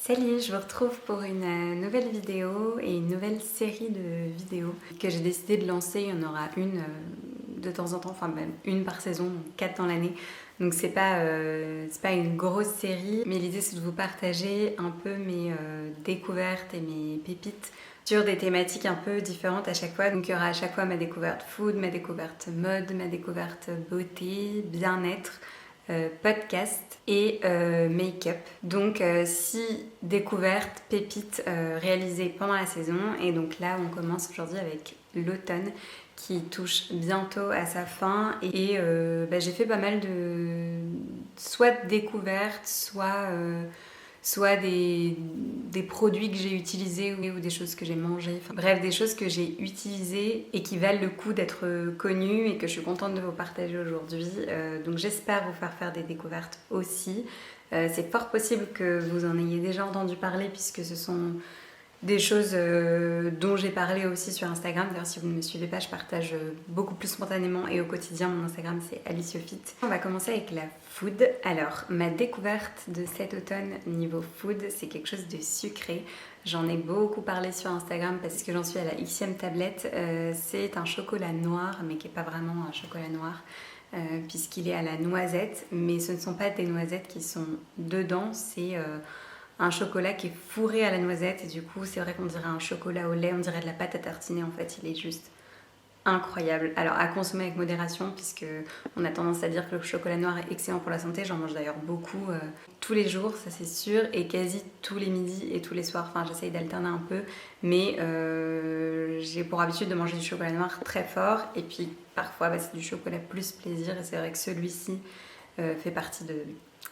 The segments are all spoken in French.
Salut, je vous retrouve pour une nouvelle vidéo et une nouvelle série de vidéos que j'ai décidé de lancer. Il y en aura une de temps en temps, enfin même une par saison, donc 4 dans l'année. Donc c'est pas une grosse série, mais l'idée c'est de vous partager un peu mes découvertes et mes pépites sur des thématiques un peu différentes à chaque fois. Donc il y aura à chaque fois ma découverte food, ma découverte mode, ma découverte beauté, bien-être, podcast et make-up. Donc si découvertes, pépites réalisées pendant la saison. Et donc là on commence aujourd'hui avec l'automne qui touche bientôt à sa fin et j'ai fait pas mal de soit de découvertes, soit des produits que j'ai utilisés ou des choses que j'ai mangées. Enfin, bref, des choses que j'ai utilisées et qui valent le coup d'être connues et que je suis contente de vous partager aujourd'hui. Donc j'espère vous faire des découvertes aussi. C'est fort possible que vous en ayez déjà entendu parler puisque ce sont des choses dont j'ai parlé aussi sur Instagram. D'ailleurs, si vous ne me suivez pas, je partage beaucoup plus spontanément et au quotidien. Mon Instagram, c'est Aliciofit. On va commencer avec la food. Alors, ma découverte de cet automne niveau food, c'est quelque chose de sucré. J'en ai beaucoup parlé sur Instagram parce que j'en suis à la Xème tablette. C'est un chocolat noir, mais qui n'est pas vraiment un chocolat noir. Puisqu'il est à la noisette. Mais ce ne sont pas des noisettes qui sont dedans, c'est un chocolat qui est fourré à la noisette et du coup c'est vrai qu'on dirait un chocolat au lait, on dirait de la pâte à tartiner en fait, il est juste incroyable. Alors à consommer avec modération puisque on a tendance à dire que le chocolat noir est excellent pour la santé, j'en mange d'ailleurs beaucoup tous les jours, ça c'est sûr, et quasi tous les midis et tous les soirs, enfin j'essaye d'alterner un peu, mais j'ai pour habitude de manger du chocolat noir très fort et puis parfois c'est du chocolat plus plaisir et c'est vrai que celui-ci fait partie de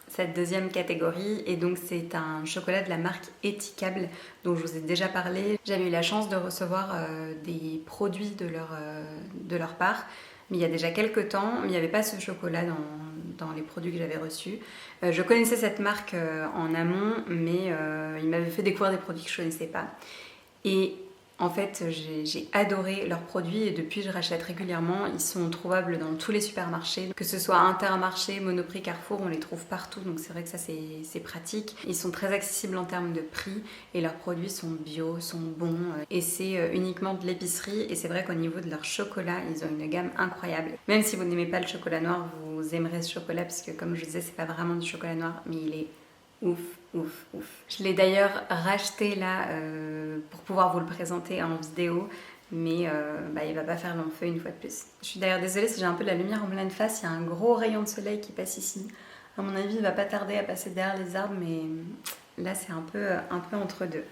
cette deuxième catégorie et donc c'est un chocolat de la marque Etikable dont je vous ai déjà parlé. J'avais eu la chance de recevoir des produits de leur part, mais il y a déjà quelques temps, mais il n'y avait pas ce chocolat dans les produits que j'avais reçus. Je connaissais cette marque en amont, mais ils m'avaient fait découvrir des produits que je ne connaissais pas. Et en fait, j'ai adoré leurs produits et depuis je rachète régulièrement. Ils sont trouvables dans tous les supermarchés, que ce soit Intermarché, Monoprix, Carrefour, on les trouve partout. Donc c'est vrai que ça c'est pratique. Ils sont très accessibles en termes de prix et leurs produits sont bio, sont bons. Et c'est uniquement de l'épicerie. Et c'est vrai qu'au niveau de leur chocolat, ils ont une gamme incroyable. Même si vous n'aimez pas le chocolat noir, vous aimerez ce chocolat puisque comme je disais, c'est pas vraiment du chocolat noir, mais il est ouf. Je l'ai d'ailleurs racheté là pour pouvoir vous le présenter en vidéo, mais il va pas faire long feu une fois de plus. Je suis d'ailleurs désolée si j'ai un peu de la lumière en pleine face, il y a un gros rayon de soleil qui passe ici. À mon avis, il va pas tarder à passer derrière les arbres, mais là c'est un peu entre deux.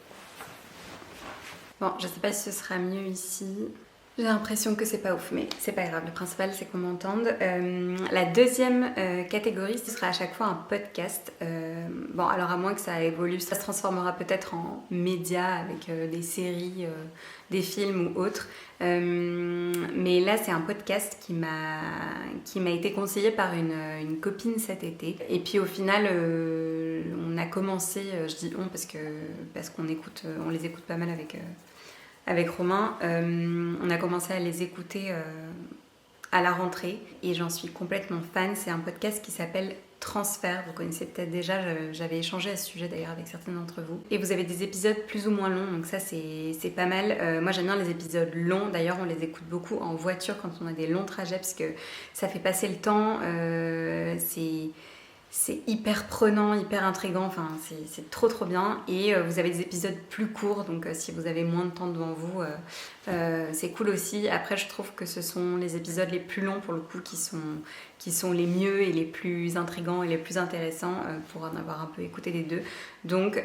Bon, je sais pas si ce sera mieux ici. J'ai l'impression que c'est pas ouf, mais c'est pas grave. Le principal, c'est qu'on m'entende. La deuxième catégorie, ce sera à chaque fois un podcast. Bon, alors à moins que ça évolue, ça se transformera peut-être en média avec des séries, des films ou autres. Mais là, c'est un podcast qui m'a été conseillé par une copine cet été. Et puis au final, on a commencé, je dis on parce qu'on écoute, on les écoute pas mal avec Romain, on a commencé à les écouter à la rentrée et j'en suis complètement fan. C'est un podcast qui s'appelle Transfert, vous connaissez peut-être déjà, j'avais échangé à ce sujet d'ailleurs avec certains d'entre vous. Et vous avez des épisodes plus ou moins longs, donc ça c'est pas mal. Moi j'aime bien les épisodes longs, d'ailleurs on les écoute beaucoup en voiture quand on a des longs trajets parce que ça fait passer le temps, c'est hyper prenant, hyper intriguant, enfin c'est trop bien. Et vous avez des épisodes plus courts, donc si vous avez moins de temps devant vous, c'est cool aussi. Après je trouve que ce sont les épisodes les plus longs pour le coup qui sont les mieux et les plus intrigants et les plus intéressants pour en avoir un peu écouté les deux. Donc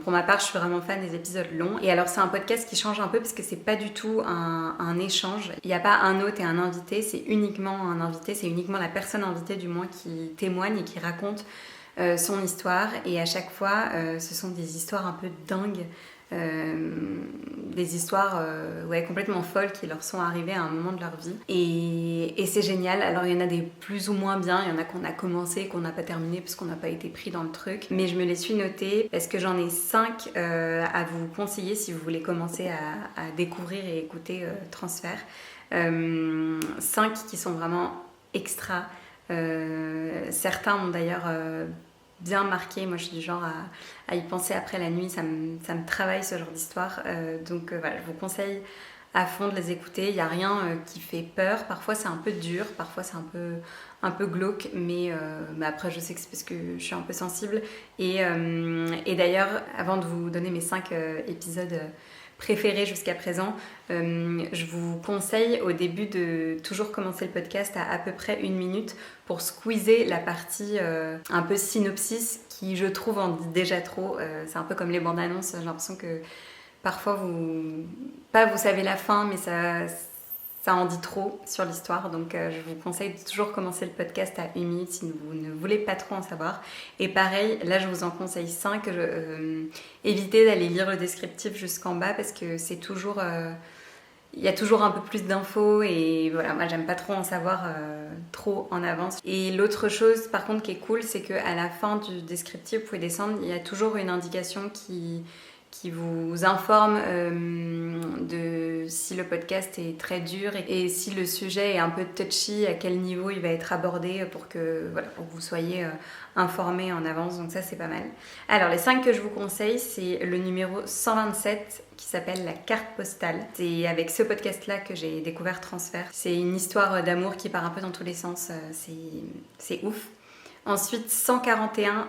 pour ma part je suis vraiment fan des épisodes longs. Et alors c'est un podcast qui change un peu parce que c'est pas du tout un échange. Il n'y a pas un hôte et un invité, c'est uniquement un invité, c'est uniquement la personne invitée du moins qui témoigne et qui raconte son histoire. Et à chaque fois ce sont des histoires un peu dingues. Des histoires complètement folles qui leur sont arrivées à un moment de leur vie et c'est génial. Alors il y en a des plus ou moins bien, il y en a qu'on a commencé et qu'on n'a pas terminé parce qu'on n'a pas été pris dans le truc, mais je me les suis notées parce que j'en ai 5 à vous conseiller si vous voulez commencer à découvrir et écouter Transfert. 5 qui sont vraiment extra. Certains ont d'ailleurs bien marqué. Moi, je suis du genre à y penser après la nuit. Ça me travaille ce genre d'histoire. Donc voilà, je vous conseille à fond de les écouter. Il n'y a rien qui fait peur. Parfois, c'est un peu dur. Parfois, c'est un peu glauque. Mais après, je sais que c'est parce que je suis un peu sensible. Et d'ailleurs, avant de vous donner mes 5 épisodes préférés jusqu'à présent, je vous conseille au début de toujours commencer le podcast à peu près 1 minute pour squeezer la partie un peu synopsis qui, je trouve, en dit déjà trop. C'est un peu comme les bandes annonces. J'ai l'impression que parfois vous savez la fin, mais ça en dit trop sur l'histoire. Donc je vous conseille de toujours commencer le podcast à 1 minute si vous ne voulez pas trop en savoir. Et pareil, là je vous en conseille 5. Évitez d'aller lire le descriptif jusqu'en bas parce que c'est toujours... il y a toujours un peu plus d'infos et voilà, moi j'aime pas trop en savoir trop en avance. Et l'autre chose par contre qui est cool, c'est qu'à la fin du descriptif, vous pouvez descendre, il y a toujours une indication qui vous informe de si le podcast est très dur et si le sujet est un peu touchy, à quel niveau il va être abordé pour que vous soyez informés en avance. Donc ça, c'est pas mal. Alors, les 5 que je vous conseille, c'est le numéro 127 qui s'appelle La carte postale. C'est avec ce podcast-là que j'ai découvert Transfert. C'est une histoire d'amour qui part un peu dans tous les sens. C'est ouf. Ensuite, 141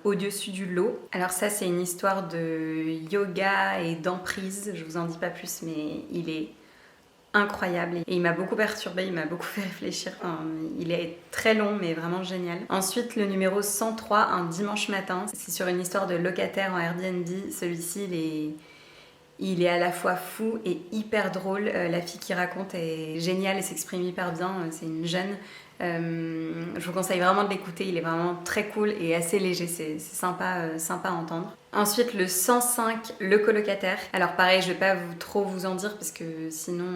au-dessus du lot. Alors ça, c'est une histoire de yoga et d'emprise. Je vous en dis pas plus, mais il est incroyable. Et il m'a beaucoup perturbée, il m'a beaucoup fait réfléchir. Enfin, il est très long, mais vraiment génial. Ensuite, le numéro 103, un dimanche matin. C'est sur une histoire de locataire en Airbnb. Celui-ci, il est à la fois fou et hyper drôle. La fille qui raconte est géniale et s'exprime hyper bien. C'est une jeune. Je vous conseille vraiment de l'écouter, il est vraiment très cool et assez léger, c'est sympa à entendre. Ensuite, le 105, le colocataire. Alors pareil, je vais pas trop vous en dire parce que sinon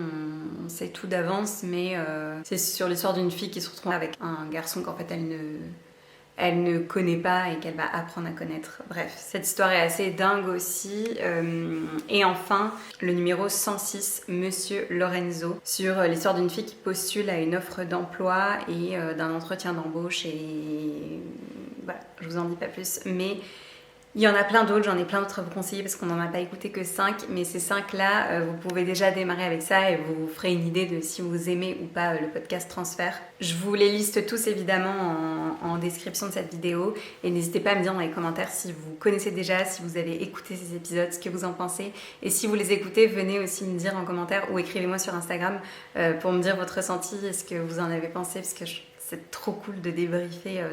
on sait tout d'avance, mais c'est sur l'histoire d'une fille qui se retrouve avec un garçon qu'en fait elle ne connaît pas et qu'elle va apprendre à connaître. Bref, cette histoire est assez dingue aussi. Et enfin, le numéro 106, Monsieur Lorenzo, sur l'histoire d'une fille qui postule à une offre d'emploi et d'un entretien d'embauche. Et voilà, je vous en dis pas plus. Mais il y en a plein d'autres, j'en ai plein d'autres à vous conseiller parce qu'on n'en a pas écouté que 5, mais ces 5-là, vous pouvez déjà démarrer avec ça et vous ferez une idée de si vous aimez ou pas le podcast Transfert. Je vous les liste tous évidemment en description de cette vidéo et n'hésitez pas à me dire dans les commentaires si vous connaissez déjà, si vous avez écouté ces épisodes, ce que vous en pensez. Et si vous les écoutez, venez aussi me dire en commentaire ou écrivez-moi sur Instagram pour me dire votre ressenti et ce que vous en avez pensé parce que c'est trop cool de débriefer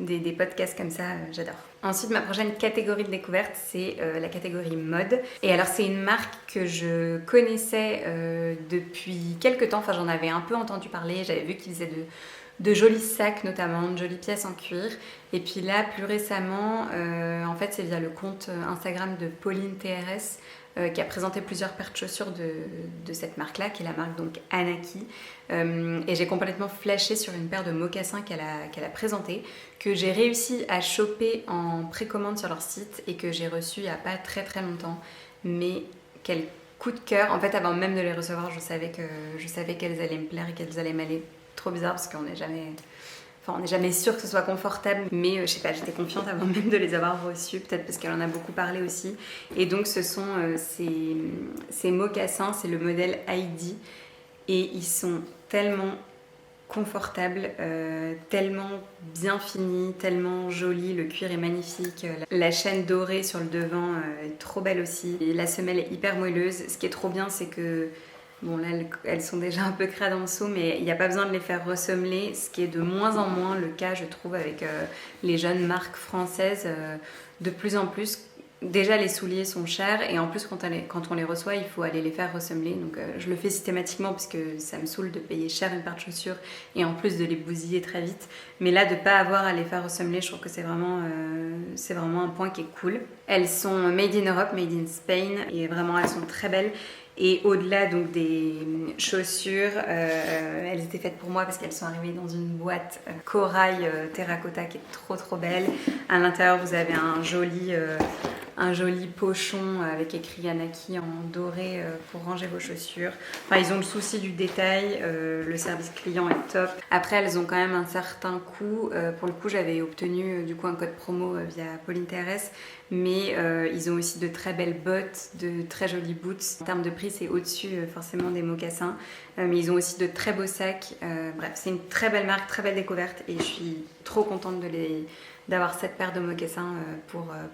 des podcasts comme ça, j'adore. Ensuite, ma prochaine catégorie de découverte, c'est la catégorie mode. Et alors, c'est une marque que je connaissais depuis quelques temps. Enfin, j'en avais un peu entendu parler. J'avais vu qu'ils faisaient de jolis sacs, notamment, de jolies pièces en cuir. Et puis là, plus récemment, en fait, c'est via le compte Instagram de Pauline TRS qui a présenté plusieurs paires de chaussures de cette marque-là, qui est la marque donc Anaki. Et j'ai complètement flashé sur une paire de mocassins qu'elle a présentée, que j'ai réussi à choper en précommande sur leur site et que j'ai reçu il n'y a pas très très longtemps. Mais quel coup de cœur. En fait, avant même de les recevoir, je savais qu'elles allaient me plaire et qu'elles allaient m'aller. Trop bizarre parce qu'on n'est jamais sûr que ce soit confortable, mais je sais pas, j'étais confiante avant même de les avoir reçus, peut-être parce qu'elle en a beaucoup parlé aussi. Et donc ce sont ces mocassins, c'est le modèle Heidi, et ils sont tellement confortables, tellement bien finis, tellement jolis, le cuir est magnifique, la chaîne dorée sur le devant est trop belle aussi, et la semelle est hyper moelleuse. Ce qui est trop bien, c'est que bon, là, elles sont déjà un peu crades en dessous, mais il n'y a pas besoin de les faire ressemeler, ce qui est de moins en moins le cas, je trouve, avec les jeunes marques françaises. De plus en plus, déjà, les souliers sont chers, et en plus, quand on les reçoit, il faut aller les faire ressemeler. Donc, je le fais systématiquement, parce que ça me saoule de payer cher une paire de chaussures, et en plus de les bousiller très vite. Mais là, de ne pas avoir à les faire ressemeler, je trouve que c'est vraiment un point qui est cool. Elles sont made in Europe, made in Spain, et vraiment, elles sont très belles. Et au-delà donc des chaussures, elles étaient faites pour moi parce qu'elles sont arrivées dans une boîte corail terracotta qui est trop trop belle. À l'intérieur, vous avez un joli un joli pochon avec écrit Yanaki en doré pour ranger vos chaussures. Enfin, ils ont le souci du détail, le service client est top. Après, elles ont quand même un certain coût. Pour le coup, j'avais obtenu du coup un code promo via Pauline TRS, mais ils ont aussi de très belles bottes, de très jolis boots. En termes de prix, c'est au-dessus forcément des mocassins, mais ils ont aussi de très beaux sacs. Bref, c'est une très belle marque, très belle découverte, et je suis trop contente d'avoir cette paire de mocassins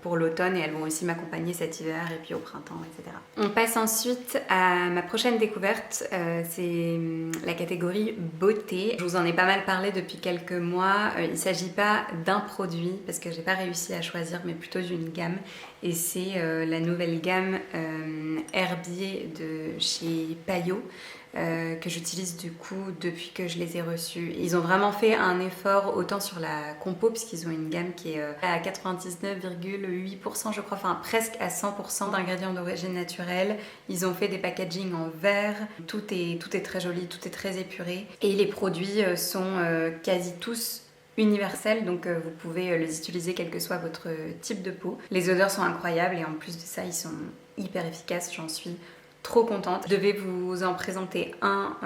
pour l'automne, et elles vont aussi m'accompagner cet hiver et puis au printemps, etc. On passe ensuite à ma prochaine découverte, c'est la catégorie beauté. Je vous en ai pas mal parlé depuis quelques mois. Il ne s'agit pas d'un produit parce que j'ai pas réussi à choisir, mais plutôt d'une gamme, et c'est la nouvelle gamme Herbier de chez Payot. Que j'utilise du coup depuis que je les ai reçus. Ils ont vraiment fait un effort autant sur la compo, puisqu'ils ont une gamme qui est à 99,8% je crois, enfin presque à 100% d'ingrédients d'origine naturelle. Ils ont fait des packaging en verre, tout est très joli, tout est très épuré, et les produits sont quasi tous universels, donc vous pouvez les utiliser quel que soit votre type de peau. Les odeurs sont incroyables, et en plus de ça, ils sont hyper efficaces, j'en suis trop contente. Je devais vous en présenter un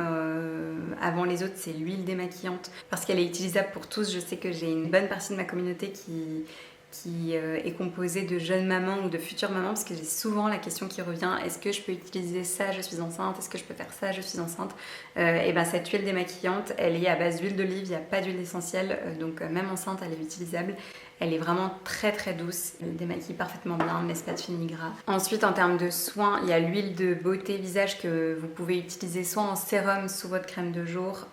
avant les autres, c'est l'huile démaquillante, parce qu'elle est utilisable pour tous. Je sais que j'ai une bonne partie de ma communauté qui est composée de jeunes mamans ou de futures mamans, parce que j'ai souvent la question qui revient: est-ce que je peux utiliser ça, je suis enceinte? Est-ce que je peux faire ça, je suis enceinte? Et ben cette huile démaquillante, elle est à base d'huile d'olive, il n'y a pas d'huile essentielle, donc même enceinte elle est utilisable. Elle est vraiment très très douce, elle démaquille parfaitement bien, ne laisse pas de fini-gras. Ensuite, en termes de soins, il y a l'huile de beauté visage que vous pouvez utiliser soit en sérum sous votre crème de jour,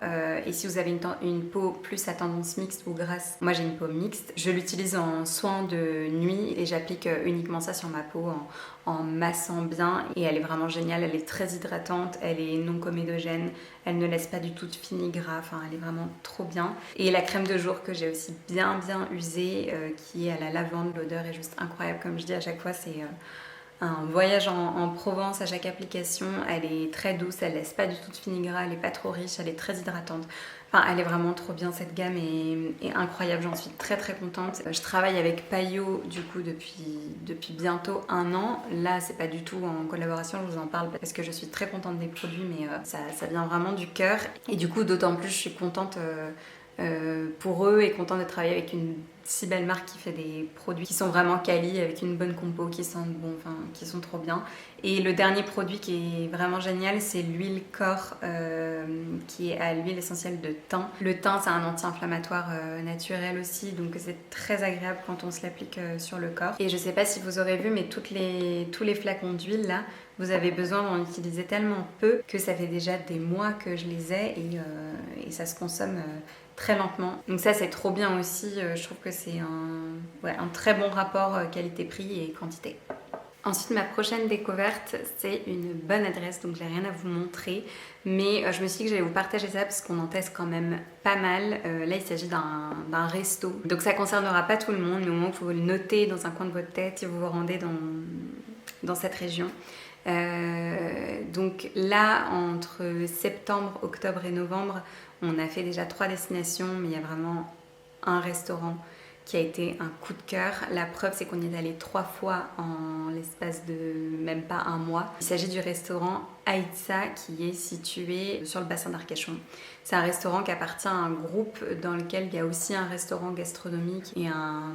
et si vous avez une peau plus à tendance mixte ou grasse, moi j'ai une peau mixte, je l'utilise en soin de nuit et j'applique uniquement ça sur ma peau en massant bien, et elle est vraiment géniale. Elle est très hydratante, elle est non comédogène, elle ne laisse pas du tout de fini-gras, enfin elle est vraiment trop bien. Et la crème de jour que j'ai aussi bien usée, qui est à la lavande, l'odeur est juste incroyable. Comme je dis à chaque fois, c'est un voyage en Provence à chaque application. Elle est très douce, elle laisse pas du tout de fini-gras, elle est pas trop riche, elle est très hydratante. Enfin, elle est vraiment trop bien, cette gamme est incroyable, j'en suis très très contente. Je travaille avec Payot du coup depuis bientôt 1 an. Là, c'est pas du tout en collaboration, je vous en parle parce que je suis très contente des produits, mais ça vient vraiment du cœur. Et du coup, d'autant plus, je suis contente pour eux, et contente de travailler avec une si belle marque qui fait des produits qui sont vraiment quali, avec une bonne compo, qui sentent bon, enfin qui sont trop bien. Et le dernier produit qui est vraiment génial, c'est l'huile corps, qui est à l'huile essentielle de thym. Le thym, c'est un anti-inflammatoire naturel aussi, donc c'est très agréable quand on se l'applique sur le corps. Et je sais pas si vous aurez vu, mais tous les flacons d'huile là, vous avez besoin d'en utiliser tellement peu que ça fait déjà des mois que je les ai, et ça se consomme très lentement. Donc ça, c'est trop bien aussi. Je trouve que c'est un très bon rapport qualité-prix et quantité. Ensuite, ma prochaine découverte, c'est une bonne adresse, donc j'ai rien à vous montrer, mais je me suis dit que j'allais vous partager ça parce qu'on en teste quand même pas mal. Là, il s'agit d'un resto, donc ça concernera pas tout le monde, mais au moins vous le notez dans un coin de votre tête si vous vous rendez dans cette région. Donc là, entre septembre, octobre et novembre, on a fait déjà 3 destinations, mais il y a vraiment un restaurant qui a été un coup de cœur. La preuve, c'est qu'on y est allé 3 fois en l'espace de même pas 1 mois. Il s'agit du restaurant Aïtsa, qui est situé sur le bassin d'Arcachon. C'est un restaurant qui appartient à un groupe dans lequel il y a aussi un restaurant gastronomique et un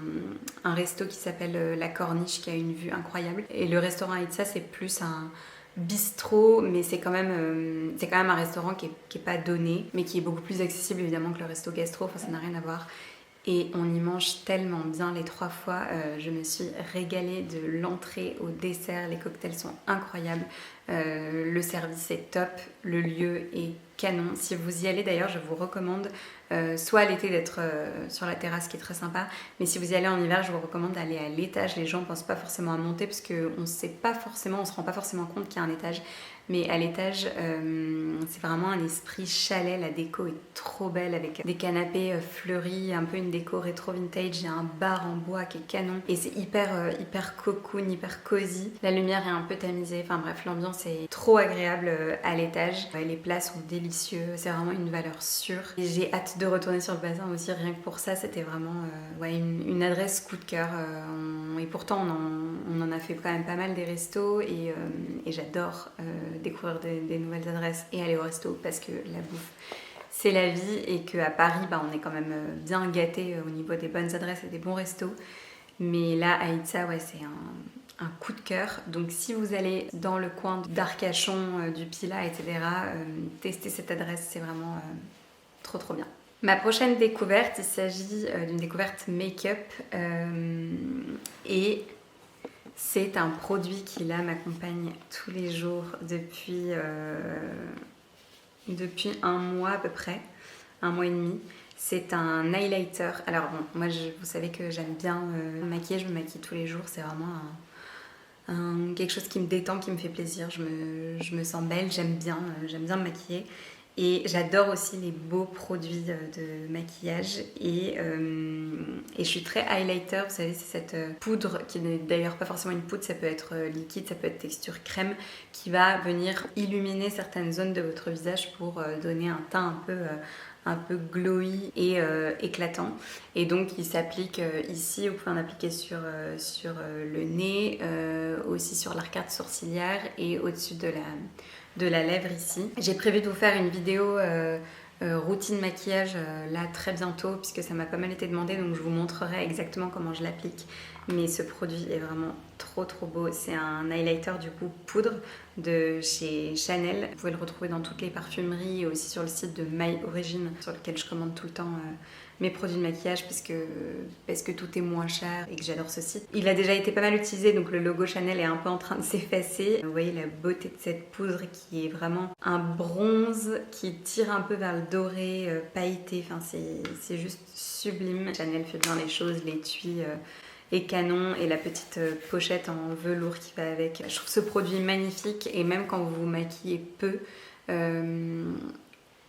resto qui s'appelle La Corniche, qui a une vue incroyable. Et le restaurant Aïtsa, c'est plus un bistrot, mais c'est quand même un restaurant qui est pas donné, mais qui est beaucoup plus accessible évidemment que le resto gastro. Enfin, ça n'a rien à voir. Et on y mange tellement bien les 3 fois. Je me suis régalée de l'entrée au dessert. Les cocktails sont incroyables. Le service est top. Le lieu est canon. Si vous y allez d'ailleurs, je vous recommande soit à l'été d'être sur la terrasse qui est très sympa, mais si vous y allez en hiver, je vous recommande d'aller à l'étage. Les gens ne pensent pas forcément à monter parce qu'on ne se rend pas forcément compte qu'il y a un étage. Mais à l'étage, c'est vraiment un esprit chalet. La déco est trop belle avec des canapés fleuris, un peu une déco rétro vintage. Il y a un bar en bois qui est canon et c'est hyper cocoon, hyper cosy. La lumière est un peu tamisée. Enfin bref, l'ambiance l'ambiance est trop agréable à l'étage. Les plats sont délicieux, c'est vraiment une valeur sûre. Et j'ai hâte de retourner sur le bassin aussi, rien que pour ça, c'était vraiment une adresse coup de cœur. Et pourtant, on en a fait quand même pas mal des restos et j'adore découvrir des nouvelles adresses et aller au resto parce que la bouffe, c'est la vie et qu'à Paris, on est quand même bien gâtés au niveau des bonnes adresses et des bons restos. Mais là, à Itza, c'est un coup de cœur. Donc si vous allez dans le coin d'Arcachon, du Pilat, etc., testez cette adresse, c'est vraiment trop trop bien. Ma prochaine découverte, il s'agit d'une découverte make-up et c'est un produit qui là m'accompagne tous les jours depuis un mois à peu près, un mois et demi. C'est un highlighter. Alors bon, moi vous savez que j'aime bien me maquiller, je me maquille tous les jours, c'est vraiment quelque chose qui me détend, qui me fait plaisir, je me sens belle, j'aime bien me maquiller. Et j'adore aussi les beaux produits de maquillage et je suis très highlighter, vous savez c'est cette poudre qui n'est d'ailleurs pas forcément une poudre, ça peut être liquide, ça peut être texture crème qui va venir illuminer certaines zones de votre visage pour donner un teint un peu glowy et éclatant. Et donc il s'applique ici, vous pouvez en appliquer sur le nez, aussi sur l'arcade sourcilière et au-dessus de la lèvre ici. J'ai prévu de vous faire une vidéo routine maquillage là très bientôt puisque ça m'a pas mal été demandé, donc je vous montrerai exactement comment je l'applique. Mais ce produit est vraiment trop trop beau. C'est un highlighter du coup poudre de chez Chanel. Vous pouvez le retrouver dans toutes les parfumeries et aussi sur le site de My Origin sur lequel je commande tout le temps mes produits de maquillage parce que tout est moins cher et que j'adore ce site. Il a déjà été pas mal utilisé, donc le logo Chanel est un peu en train de s'effacer. Vous voyez la beauté de cette poudre qui est vraiment un bronze qui tire un peu vers le doré pailleté. Enfin, c'est juste sublime. Chanel fait bien les choses, l'étui est canon et la petite pochette en velours qui va avec. Je trouve ce produit magnifique et même quand vous vous maquillez peu,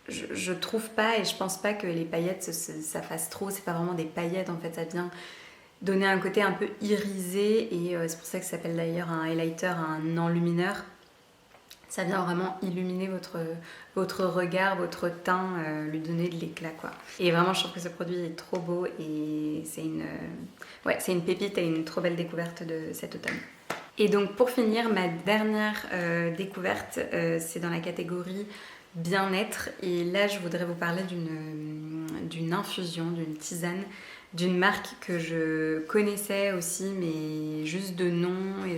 je trouve pas et je pense pas que les paillettes ça fasse trop. C'est pas vraiment des paillettes en fait, ça vient donner un côté un peu irisé et c'est pour ça que ça s'appelle d'ailleurs un highlighter, un enlumineur. Ça vient vraiment illuminer votre regard, votre teint, lui donner de l'éclat quoi. Et vraiment je trouve que ce produit est trop beau et c'est une pépite et une trop belle découverte de cet automne. Et donc pour finir, ma dernière découverte, c'est dans la catégorie bien-être. Et là je voudrais vous parler d'une infusion, d'une tisane, d'une marque que je connaissais aussi mais juste de nom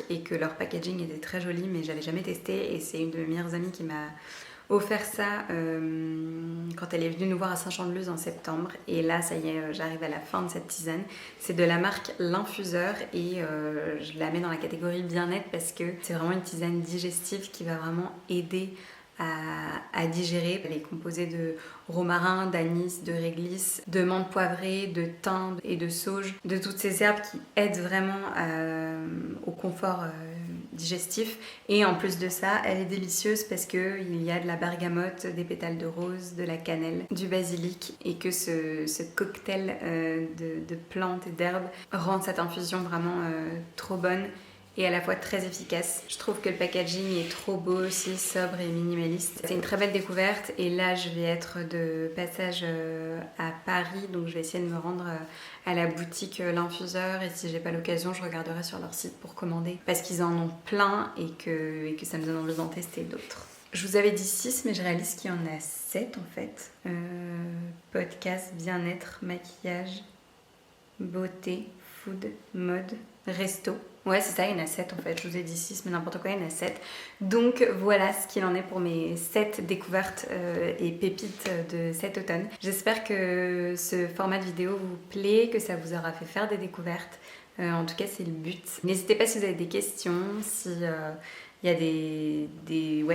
et que leur packaging était très joli mais j'avais jamais testé et c'est une de mes meilleures amies qui m'a offert ça quand elle est venue nous voir à Saint-Jean-de-Luz en septembre et là ça y est j'arrive à la fin de cette tisane. C'est de la marque L'Infuseur et je la mets dans la catégorie bien-être parce que c'est vraiment une tisane digestive qui va vraiment aider à digérer. Elle est composée de romarin, d'anis, de réglisse, de menthe poivrée, de thym et de sauge, de toutes ces herbes qui aident vraiment au confort digestif. Et en plus de ça, elle est délicieuse parce qu'il y a de la bergamote, des pétales de rose, de la cannelle, du basilic et que ce cocktail de plantes et d'herbes rend cette infusion vraiment trop bonne et à la fois très efficace. Je trouve que le packaging est trop beau aussi, sobre et minimaliste. C'est une très belle découverte et là je vais être de passage à Paris, donc je vais essayer de me rendre à la boutique L'Infuseur et si j'ai pas l'occasion je regarderai sur leur site pour commander parce qu'ils en ont plein et que ça me donne envie d'en tester d'autres. Je vous avais dit 6 mais je réalise qu'il y en a 7 en fait. Podcast, bien-être, maquillage, beauté, food, mode, resto. Ouais, c'est ça, il y en a 7 en fait. Je vous ai dit 6, mais n'importe quoi, il y en a 7. Donc voilà ce qu'il en est pour mes 7 découvertes et pépites de cet automne. J'espère que ce format de vidéo vous plaît, que ça vous aura fait faire des découvertes. En tout cas, c'est le but. N'hésitez pas si vous avez des questions, si il y a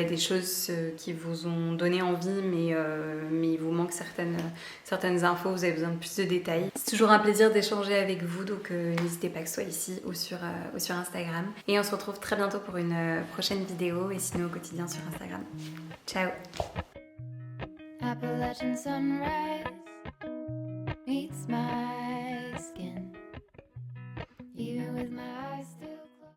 des choses qui vous ont donné envie, mais il vous manque certaines infos, vous avez besoin de plus de détails. C'est toujours un plaisir d'échanger avec vous, donc n'hésitez pas que ce soit ici ou sur Instagram. Et on se retrouve très bientôt pour une prochaine vidéo, et sinon au quotidien sur Instagram. Ciao. Appalachian sunrise meets my skin. Even with